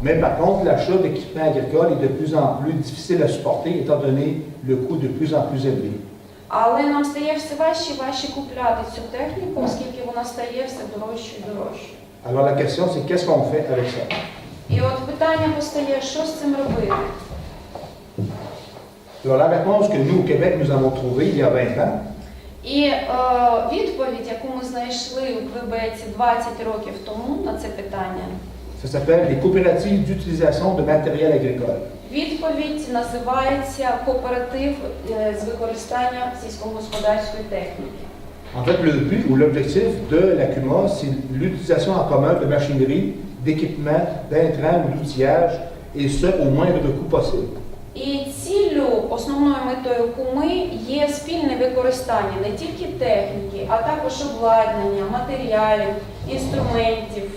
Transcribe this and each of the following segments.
Mais par contre, l'achat d'équipements agricoles est de plus en plus difficile à supporter étant donné le coût de plus en plus élevé. Але нам стає все важче і важче купляти цю техніку, оскільки вона стає все дорожче і дорожче. Alors la question c'est qu'est-ce qu'on fait avec ça? І от питання постає, що з цим робити? Alors la réponse que nous au Québec nous avons trouvée il y a 20 ans, І відповідь, яку ми знайшли у Квебеці 20 років тому на це питання, ça s'appelle les coopératives d'utilisation de matériel agricole. відповідь називається кооператив з використання сільськогосподарської техніки. En fait, le but ou l'objectif de la CUMA, c'est l'utilisation en commun de machinerie, d'équipements, d'intrants ou d'outillage, et ce, au moindre coût possible. І ціллю, основною метою КУМи є спільне використання не тільки техніки, а також обладнання, матеріалів, інструментів,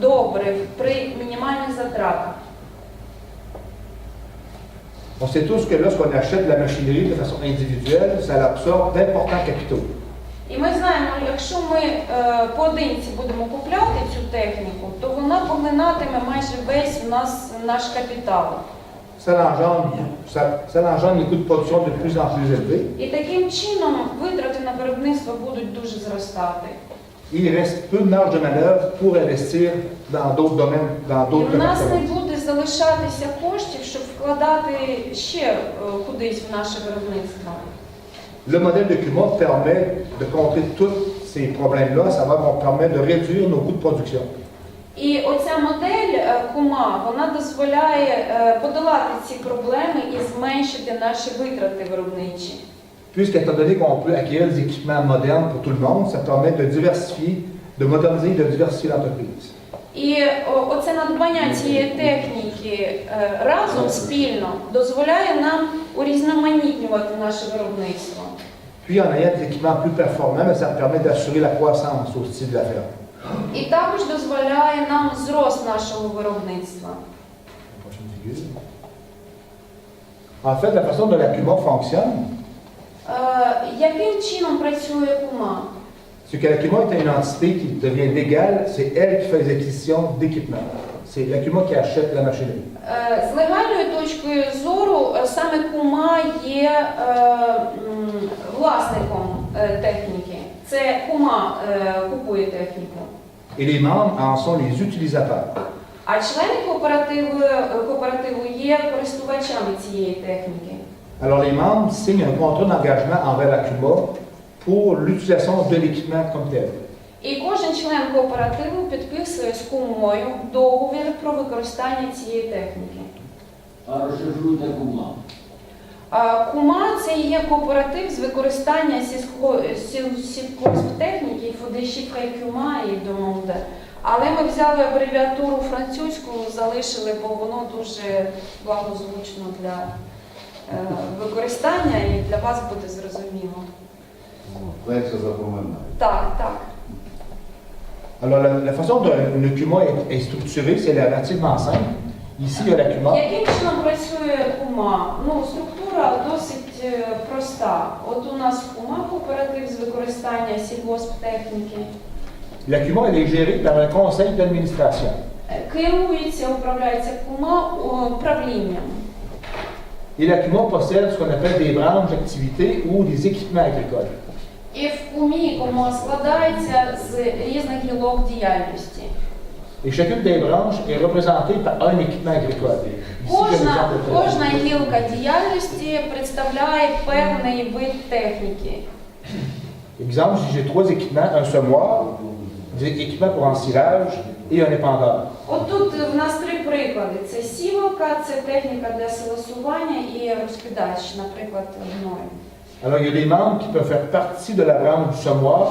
добрив при мінімальних затратах. On sait tous que lorsqu'on achète de la machinerie de façon individuelle, ça absorbe d'importants capitaux. І ми знаємо, якщо ми поодинці будемо купляти цю техніку, то вона поглинатиме майже весь наш капітал. Ça engendre les coûts de production de plus en plus élevés. І таким чином витрати на виробництво будуть дуже зростати. Il reste peu de marge de manœuvre pour investir dans d'autres domaines, dans І d'autres в нас не domaines. буде залишатися коштів, щоб вкладати ще кудись в наше виробництво. Le modèle de CUMA permet de contrer tous ces problèmes-là, ça va permettre de réduire nos coûts de production. І оця модель КУМа, вона дозволяє подолати ці проблеми і зменшити наші витрати виробничі. Puisqu'étant donné qu'on peut acquérir des équipements modernes pour tout le monde, ça permet de diversifier, de moderniser et de diversifier l'entreprise. І оце надбання цієї техніки разом спільно дозволяє нам урізноманітнювати наше виробництво. Puis en ayant des équipements plus performants, mais ça permet d'assurer la croissance aussi de la ferme. І також дозволяє нам зрост нашого виробництва. En fait, la façon dont la CUMA fonctionne, Яким чином працює КУМа? c'est que la CUMA est une entité qui devient légale, c'est elle qui fait les acquisitions d'équipements. C'est la CUMA qui achète la machinerie. З легальної точки зору саме КУМа є власником техніки. Це КУМа купує техніку. Et les membres en sont les utilisateurs. А члени кооперативу є користувачами цієї техніки. Alors les membres signent un contrat d'engagement envers la CUMA pour l'utilisation de l'équipement comme tel. І кожен член кооперативу підписує з КУМою договір про використання цієї техніки. А розшифруйте КУМа. КУМа – це є кооператив з використання сільгосптехніки, il faut déchiffrer CUMA і demande. Але ми взяли абревіатуру французьку, залишили, бо воно дуже благозвучно для використання і для вас буде зрозуміло. Легше запоминати. Так, так. Alors la façon dont le CUMA est structuré, c'est relativement simple. Ici, il y a la CUMA. Яким чином працює КУМа? Структура досить проста. От у нас КУМа кооператив з використання сільгосптехніки. La CUMA, elle est gérée par un conseil d'administration. Керується, управляється КУМа правлінням. Et la CUMA possède ce qu'on appelle des branches d'activité ou des équipements agricoles. І в КУМі КУМа складається з різних гілок діяльності. Et chacune des branches est représentée par un équipement agricole. Кожна гілка діяльності представляє певний вид техніки. Exemple, si j'ai 3 équipements, un semoir, des équipements pour ensilage et un épandeur. От тут в нас 3 приклади. Це сівалка, це техніка для силосування і розкидач, наприклад, гною. Alors, il y a des membres qui peuvent faire partie de la branche du semoir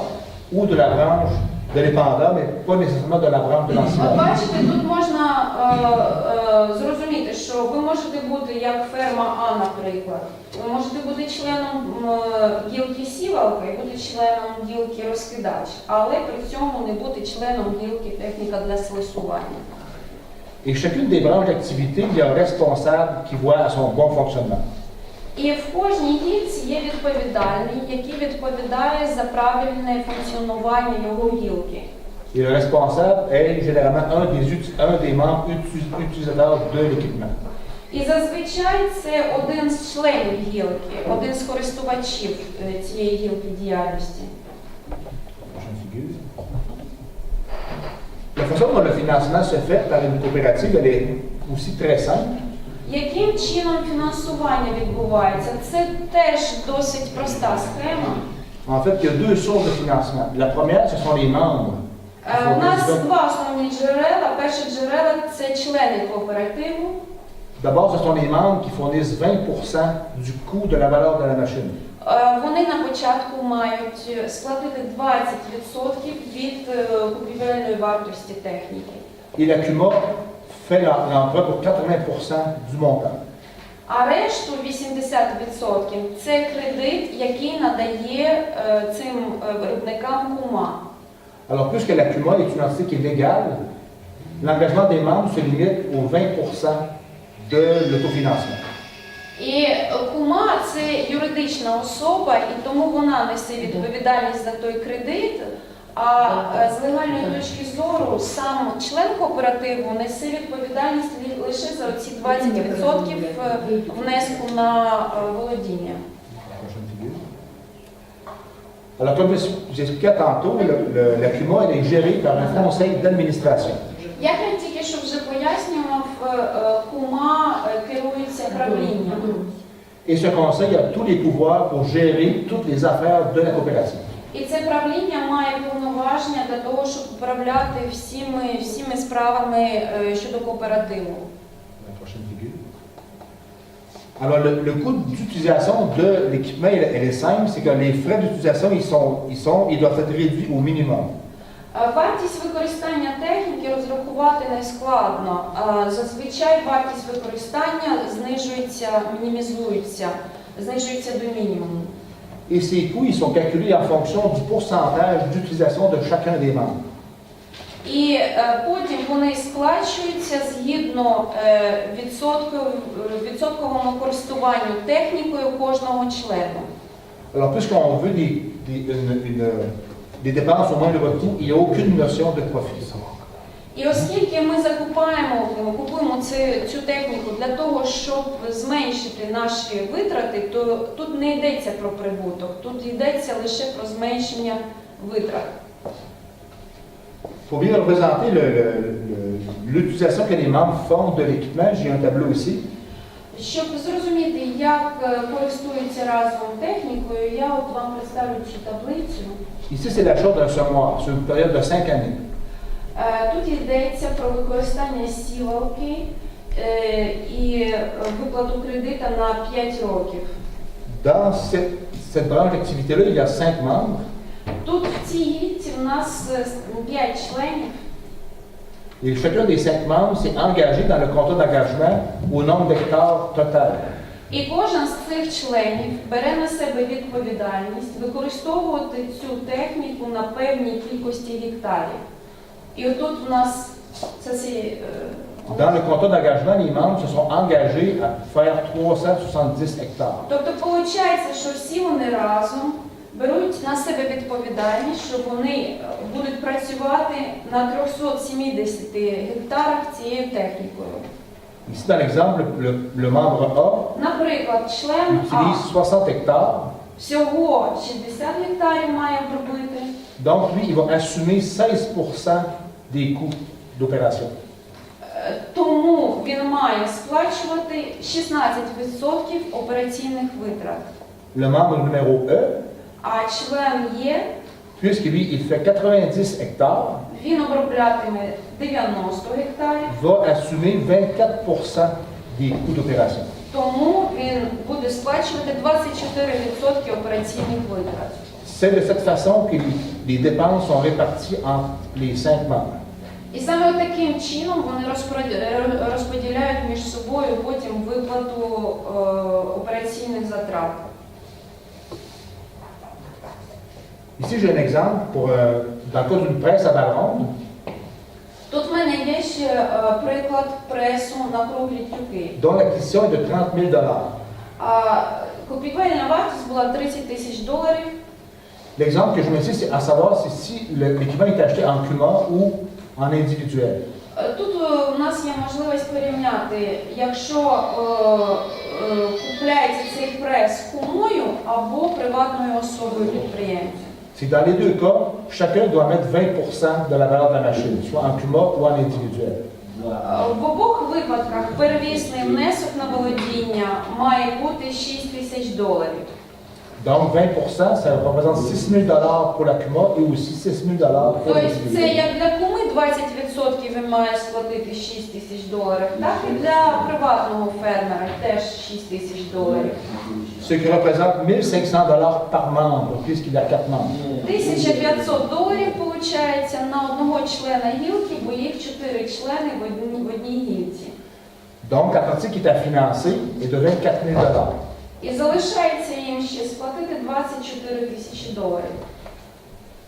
ou de la branche de l'épandeur, mais pas nécessairement de la branche de l'ensilage. Бачите, тут можна зрозуміти, що ви можете бути як ферма А, наприклад. Ви можете бути членом гілки сівалка і бути членом гілки розкидач, але при цьому не бути членом гілки техніка для силосування. Et chacune des branches d'activité, il y a un responsable qui voit à son bon fonctionnement. І в кожній гілці є відповідальний, який відповідає за правильне функціонування його гілки. Et le responsable est généralement un des membres utilisateurs de l'équipement. І зазвичай це один з членів гілки, один з користувачів цієї гілки діяльності. Prochaine figure. La façon dont le financement se fait par une coopérative, elle est aussi très simple. Яким чином фінансування відбувається? Це теж досить проста схема. En fait, il y a deux sources de financement. La première, ce sont les membres. У нас два основні джерела. Перше джерела – це члени кооперативу. D'abord, ce sont les membres qui fournissent 20% du coût de la valeur de la machine. Вони на початку мають сплатити 20% від купівельної вартості техніки. Et la CUMA fait l'emprunt pour 80% du montant. А решту 80% – це кредит, який надає цим виробникам кума. Alors, puisque la CUMA est une entité qui est légale, l'engagement des membres se limite aux 20% de l'autofinancement. І кума – це юридична особа, і тому вона несе відповідальність за той кредит, а з легальної точки зору сам член кооперативу несе відповідальність лише за ці 20% внеску на володіння. Alors, comme j'expliquais tantôt, la CUMA elle est gérée par un conseil d'administration. Як я тільки що вже пояснював, кума керується правлінням. Et ce conseil a tous les pouvoirs pour gérer toutes les affaires de la coopérative. І це правління має повноваження для того, щоб управляти всіми справами щодо кооперативу. La prochaine figure. Alors, le coût d'utilisation de l'équipement, elle est simple, c'est que les frais d'utilisation, ils doivent être réduits au minimum. Вартість використання техніки розрахувати не складно. Зазвичай вартість використання знижується, мінімізується, знижується до мінімуму. Et ces coûts, ils sont calculés en fonction du pourcentage d'utilisation de chacun des membres. І потім вони сплачуються згідно відсотковому користуванню технікою кожного члена. Alors, puisqu'on veut des dépenses au moindre coût, il n'y a aucune notion de profit. І оскільки ми купуємо цю техніку для того, щоб зменшити наші витрати, то тут не йдеться про прибуток, тут йдеться лише про зменшення витрат. Pour bien représenter l'utilisation que les membres font de l'équipement, j'ai un tableau ici. Щоб зрозуміти, як користуються разом технікою, я от вам представлю цю таблицю. Ici, c'est l'achat d'un semoir sur une période de 5 années. Тут йдеться про використання сівалки і виплату кредита на 5 років. Dans cette branche d'activité-là, il y a 5 membres. Тут в цій гілці в нас 5 членів. Et chacun des 5 membres s'est engagé dans le contrat d'engagement au nombre d'hectares total. І кожен з цих членів бере на себе відповідальність використовувати цю техніку на певній кількості гектарів. І отут в нас це ці... Dans le contrat d'engagement, les membres se sont engagés à faire 370 hectares. Тобто, виходить, що всі вони разом беруть на себе відповідальність, що вони будуть працювати на 370 гектарах цією технікою. Ici, dans l'exemple, le membre A Наприклад, член А utilise 60 hectares. всього 60 гектарів має обробити. Donc, lui, il va assumer 16% des coûts d'opération. Тому він має сплачувати 16% операційних витрат. Le membre numéro E, А член Є, puisque lui, il fait 90 hectares, він оброблятиме 90 гектарів, va assumer 24% des coûts d'opération. тому він буде сплачувати 24% операційних витрат. C'est de cette façon que les dépenses sont réparties entre les 5 membres. І саме таким чином вони розподіляють між собою потім виплату операційних затрат. Ici, j'ai un exemple dans le cas d'une presse à balle ronde. Тут в мене є ще приклад пресу на круглі тюки. Dont l'acquisition est de 30 000 $. Купівельна вартість була $30 000. L'exemple que je mets ici, c'est à savoir si l'équipement est acheté en CUMA ou en individuel. Тут у нас є можливість порівняти, якщо купляється цей прес кумою або приватною особою підприємцем. C'est que dans les deux cas, chacun doit mettre 20% de la valeur de la machine, soit en CUMA ou en individuel. В обох випадках первісний внесок на володіння має бути $6,000. Donc 20%, ça représente $6 000 pour la CUMA et aussi $6 000 pour Тобто це l'individuel. як для куми 20% він має сплатити $6,000, так і для приватного фермера теж $6,000. Ce qui représente $1 500 par membre, puisqu'il a 4 membres. $1,500 виходить на одного члена гілки, бо їх 4 члени в одній гілці. Donc la partie qui est à financer est de $24 000. І залишається їм ще сплатити $24,000.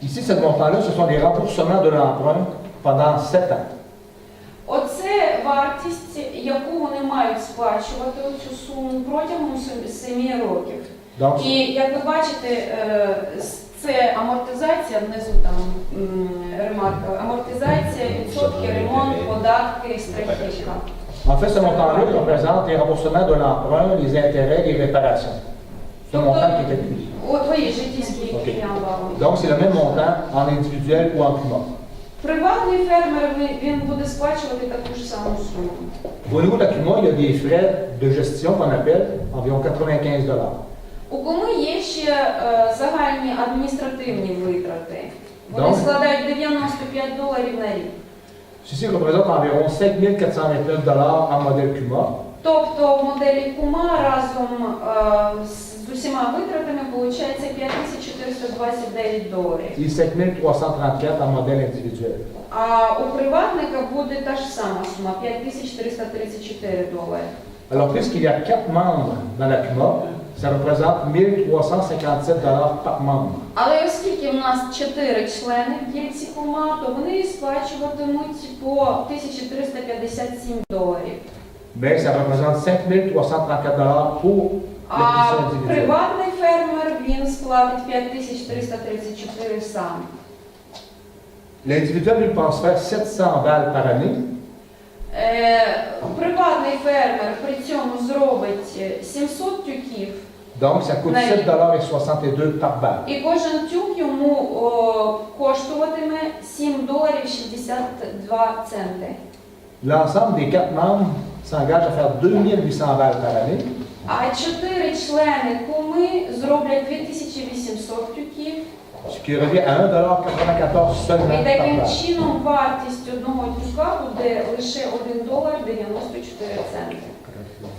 Ici, ce montant-là, ce sont les remboursements de l'emprunt pendant 7 ans. Оце вартість, яку вони мають сплачувати цю суму протягом 7 років. Donc, І як ви бачите, це амортизація, внизу там ремарка, амортизація, відсотки, ремонт, податки, страхівка. en fait, ce montant-là il représente les remboursements de l'emprunt, les intérêts, les réparations. Ce montant qui est écrit. Твої життєві, які я вам. Donc, c'est le même montant en individuel ou en CUMA. Приватний фермер, він буде сплачувати таку ж саму суму. Au niveau de la CUMA, il y a des frais de gestion qu'on appelle environ $95. У кому є ще загальні адміністративні витрати. Вони Добре. складають $95 на рік. Ceci représente environ $5 429 en modèle CUMA. Тобто в моделі кума разом з усіма витратами виходить $5,429. Et $5 334 en modèle individuel. А у приватника буде та ж сама сума $5,334. Alors, puisqu'il y a 4 membres dans la CUMA, ça représente $1 357 par membre. Але оскільки в нас 4 члени в гільці кума, то вони сплачуватимуть по $1,357. Mais ça représente $5 334 pour А l'acquisition individuelle. приватний фермер, він сплатить $5,334 сам. L'individuel lui pense faire $700 par année. Приватний фермер при цьому зробить 700 тюків, Donc, ça coûte $7,62 par balle. і кожен тюк йому коштуватиме $7,62. L'ensemble des 4 membres s'engage à faire $2,800 par année. А 4 члени куми зроблять 2800 тюків. Ce qui revient à $1,94 seulement І par таким balle. чином вартість одного тюка буде лише $1,94.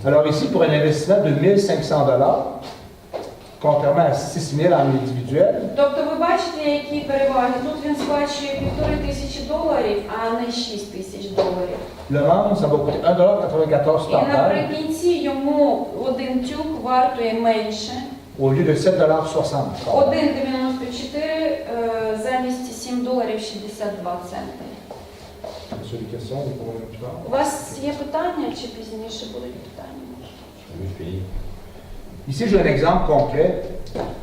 Alors ici, pour un investissement de $1,500, contrairement à $6,000 en individuel, Тобто ви бачите, які переваги. Тут він сплачує $1500, а не $6000. le membre, ça va coûter $1,94 І par balle наприкінці йому один тюк вартує менше. au lieu de $7,60 par balle. 1,94 замість $7,62. Sur les questions, vous pourrez plus tard. У вас є питання чи пізніше будуть питання? Ici, j'ai un exemple concret.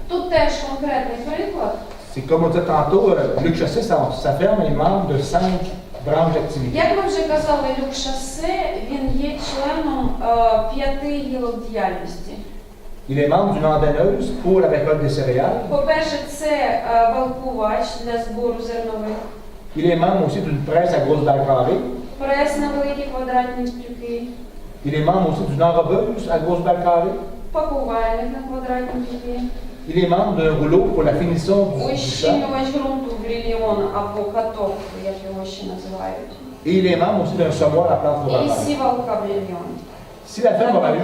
Тут теж конкретний приклад. C'est comme on disait tantôt, Luc Chassé, sa ferme est membre de 5 branches d'activité. Як ми вже казали, Люк Шассе, він є членом 5 гілок діяльності. Il est membre d'une andonneuse pour la récolte des céréales. По-перше, це валкувач для збору зернових, Il est membre aussi d'une presse à grosse dalle carrée. прес на великі квадратні тюки, Il est membre aussi d'une enrobeuse à grosse dalle carrée. пакувальник на квадратні тюки, Il est membre d'un rouleau pour la finition du champ. ущільнювач ґрунту в ліліон або каток, як його ще називають, Et il est membre aussi d'un semoir à plante і fourragère. сівалка в ліліон. Si la ferme aurait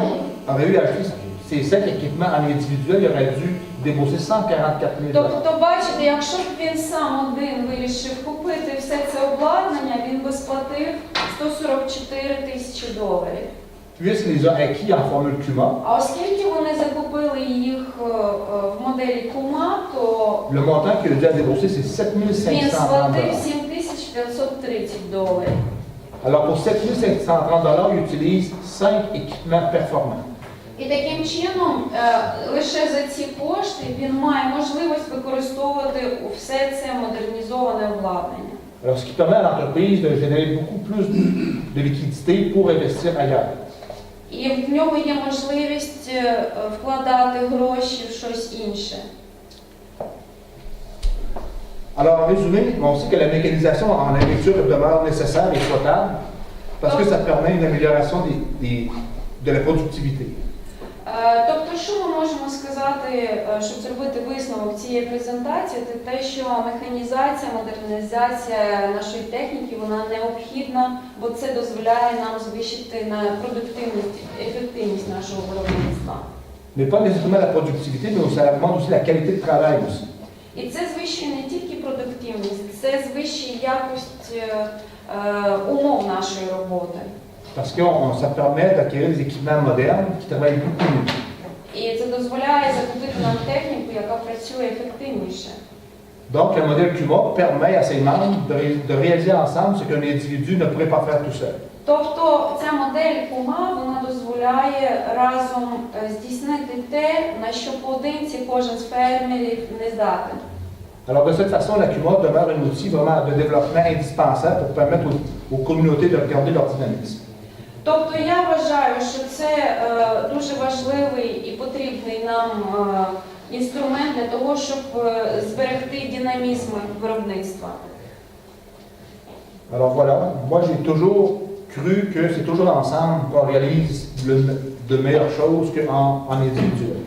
eu à acheter ces 5 équipements en individuel, il aurait dû débourser $144 000. Тобто, бачите, якщо б він сам один вирішив купити все це обладнання, він би сплатив $144 000. Puisqu'il les a acquis en formule CUMA, А оскільки вони закупили їх в моделі кума, то le montant qu'il a dû à débourser, c'est він $7,530. сплатив $7,530. Alors pour $7,530, il utilise 5 équipements performants. І таким чином, лише за ці кошти він має можливість використовувати все це модернізоване обладнання. Alors, ce qui permet à l'entreprise de générer beaucoup plus de liquidités pour investir ailleurs. І в нього є можливість вкладати гроші в щось інше. Alors, en résumé, on sait que la mécanisation en agriculture demeure nécessaire et souhaitable parce que ça permet une amélioration de la productivité. Тобто, що ми можемо сказати, щоб зробити висновок цієї презентації, це те, що механізація, модернізація нашої техніки, вона необхідна, бо це дозволяє нам звищити на продуктивність, ефективність нашого виробництва. Mais pas nécessairement la productivité, mais ça augmente aussi la qualité de travail aussi. І це звищує не тільки продуктивність, це звищує якість умов нашої роботи. Parce que ça permet d'acquérir des équipements modernes qui travaillent beaucoup mieux. І це дозволяє закупити нам техніку, яка працює ефективніше. Donc, le modèle CUMA permet à ses membres de réaliser ensemble ce qu'un individu ne pourrait pas faire tout seul. Тобто ця модель КУМА, вона дозволяє разом здійснити те, на що поодинці кожен з фермерів не здатен. Alors, de cette façon, la CUMA demeure un outil vraiment de développement indispensable pour permettre aux communautés de regarder leur dynamisme. Тобто я вважаю, що це дуже важливий і потрібний нам інструмент для того, щоб зберегти динамізм виробництва. Alors voilà, moi j'ai toujours cru que c'est toujours ensemble qu'on réalise de meilleures choses qu'en individuel.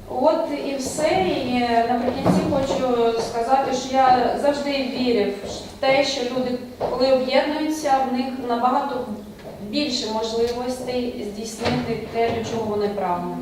От і все. І наприкінці хочу сказати, що я завжди вірив в те, що люди, коли об'єднуються, в них набагато більше можливостей здійснити те, до чого вони прагнуть.